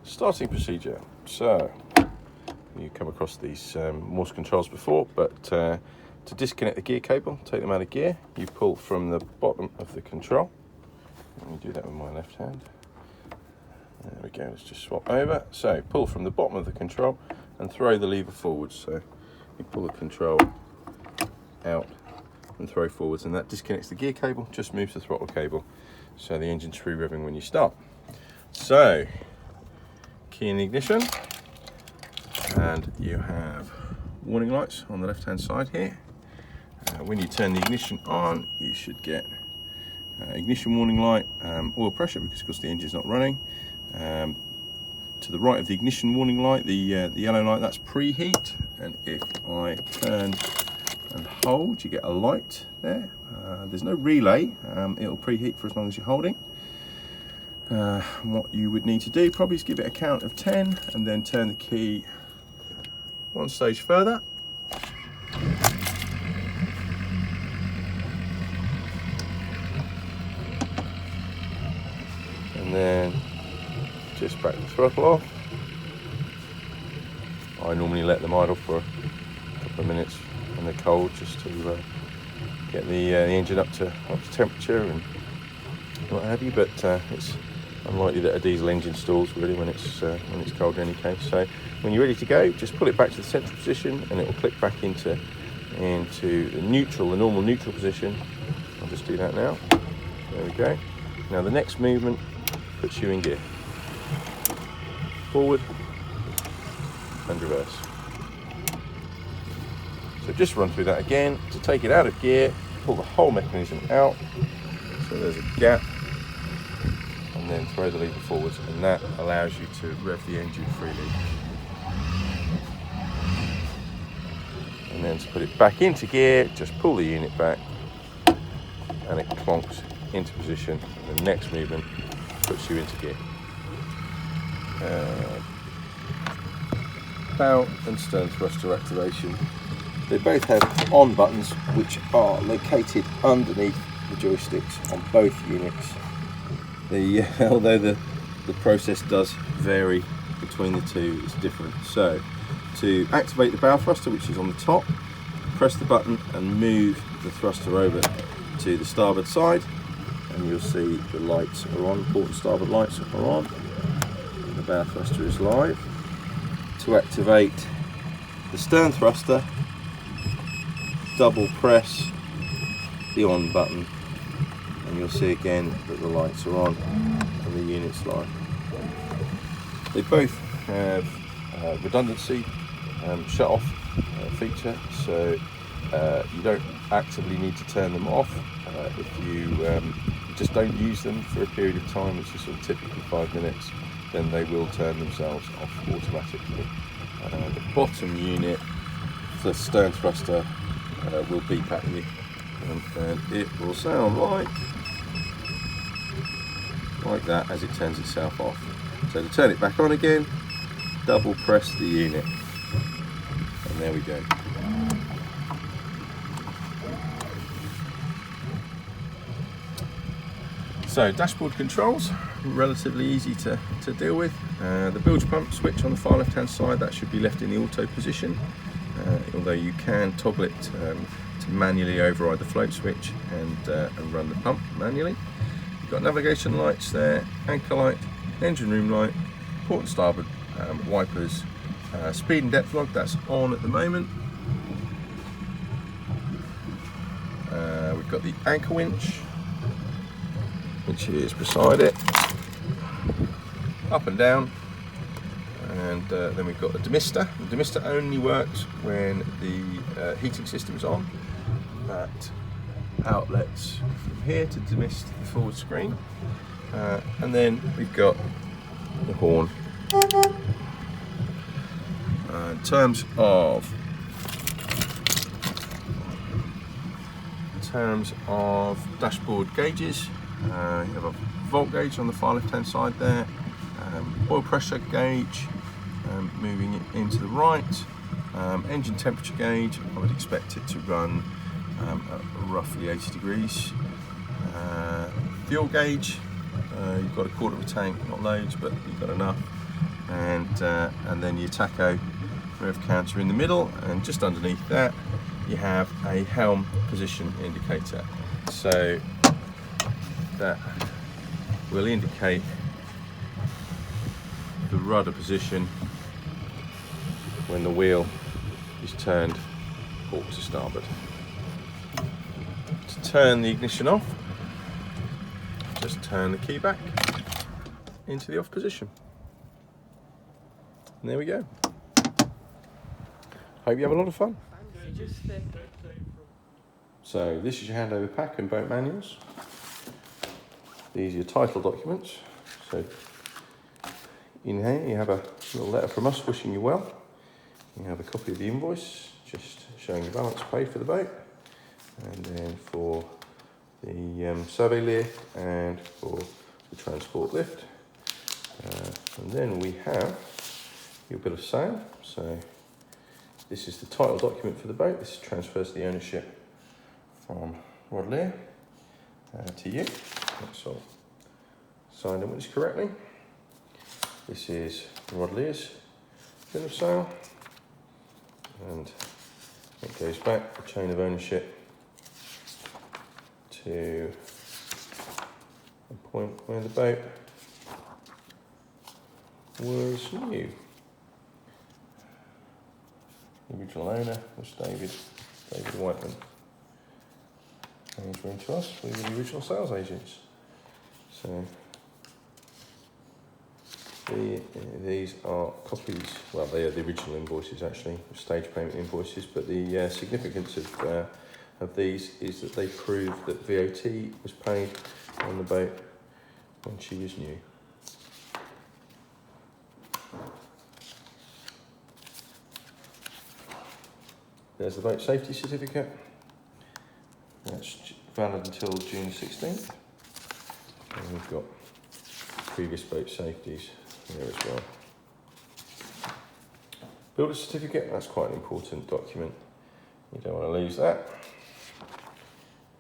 Starting procedure. So you come across these Morse controls before, but to disconnect the gear cable, take them out of gear, you pull from the bottom of the control. Let me do that with my left hand. There we go, let's just swap over. So pull from the bottom of the control and throw the lever forwards. So you pull the control out and throw forwards, and that disconnects the gear cable, just moves the throttle cable, so the engine's free revving when you start. So key in the ignition, and you have warning lights on the left hand side here. When you turn the ignition on, you should get ignition warning light, oil pressure, because of course the engine's not running. To the right of the ignition warning light, the yellow light, that's preheat, and if I turn and hold, you get a light there. There's no relay, it'll preheat for as long as you're holding. What you would need to do probably is give it a count of 10 and then turn the key one stage further. And then just back the throttle off. I normally let them idle for a couple of minutes when they're cold, just to get the engine up to temperature and what have you. But it's unlikely that a diesel engine stalls really when it's cold in any case. So when you're ready to go, just pull it back to the central position, and it will click back into the neutral, the normal neutral position. I'll just do that now. There we go. Now the next movement puts you in gear. Forward and reverse. So just run through that again. To take it out of gear, pull the whole mechanism out, so there's a gap, and then throw the lever forwards, and that allows you to rev the engine freely. And then to put it back into gear, just pull the unit back, and it clonks into position. The next movement puts you into gear. Bow and stern thruster activation. They both have on buttons, which are located underneath the joysticks on both units. Although the process does vary between the two, it's different. So to activate the bow thruster, which is on the top, press the button and move the thruster over to the starboard side, and you'll see the lights are on, port and starboard lights are on, and the bow thruster is live. To activate the stern thruster, double press the on button, and you'll see again that the lights are on and the unit's live. They both have redundancy shut off feature, so you don't actively need to turn them off. If you just don't use them for a period of time, which is sort of typically 5 minutes, then they will turn themselves off automatically. The bottom unit, the stern thruster, will beep at you, and it will sound like that as it turns itself off. So to turn it back on again, double press the unit, and there we go. So dashboard controls, relatively easy to deal with. The bilge pump switch on the far left hand side, that should be left in the auto position, although you can toggle it to manually override the float switch and run the pump manually. You've got navigation lights there, anchor light, engine room light, port and starboard wipers, speed and depth log, that's on at the moment. We've got the anchor winch, which is beside it, up and down, and then we've got the demister. The demister only works when the heating system is on. That outlets from here to demist the forward screen, and then we've got the horn. In terms of dashboard gauges, you have a volt gauge on the far left hand side there, oil pressure gauge moving it into the right, engine temperature gauge, I would expect it to run at roughly 80 degrees, fuel gauge, you've got a quarter of a tank, not loads but you've got enough, and then your tacho rev counter in the middle, and just underneath that you have a helm position indicator. So that will indicate the rudder position when the wheel is turned port to starboard. To turn the ignition off, just turn the key back into the off position. And there we go. Hope you have a lot of fun. So this is your handover pack and boat manuals. These are your title documents. So in here you have a little letter from us wishing you well. You have a copy of the invoice just showing your balance paid for the boat, and then for the survey lift and for the transport lift. And then we have your bill of sale. So this is the title document for the boat. This transfers the ownership from Rod Lear to you. That's all signed and witnessed correctly. This is Rod Lear's bill of sale, and it goes back the chain of ownership to the point where the boat was new. The original owner was David Whiteman. Transferring to us, we were the original sales agents. So these are copies, well, they are the original invoices actually, stage payment invoices, but the significance of these is that they prove that VAT was paid on the boat when she was new. There's the boat safety certificate. That's valid until June 16th. And we've got previous boat safeties there as well. Builder certificate, that's quite an important document. You don't want to lose that.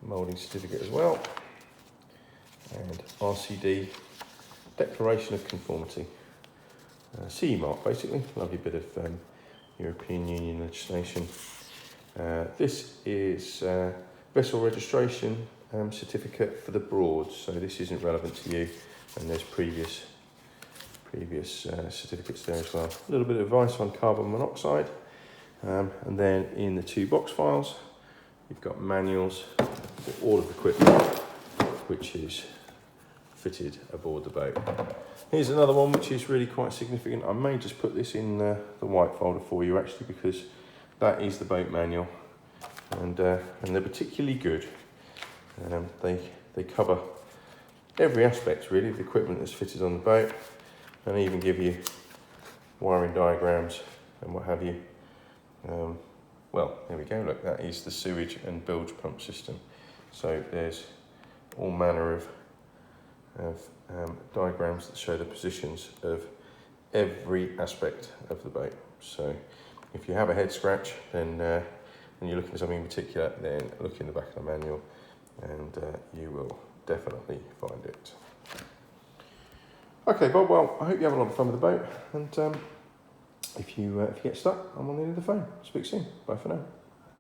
Moulding certificate as well. And RCD, declaration of conformity. CE mark basically, lovely bit of European Union legislation. This is vessel registration certificate for the Broads, so this isn't relevant to you, and there's previous certificates there as well. A little bit of advice on carbon monoxide, and then in the two box files you've got manuals for all of the equipment which is fitted aboard the boat. Here's another one which is really quite significant. I may just put this in the white folder for you actually, because that is the boat manual, and they're particularly good. They cover every aspect really of the equipment that's fitted on the boat, and even give you wiring diagrams and what have you. Well, there we go, look, that is the sewage and bilge pump system. So there's all manner of diagrams that show the positions of every aspect of the boat. So if you have a head scratch, then and you're looking for something in particular, then look in the back of the manual and you will definitely find it. Okay, Bob, well, I hope you have a lot of fun with the boat, and if you get stuck, I'm on the end of the phone. Speak soon. Bye for now.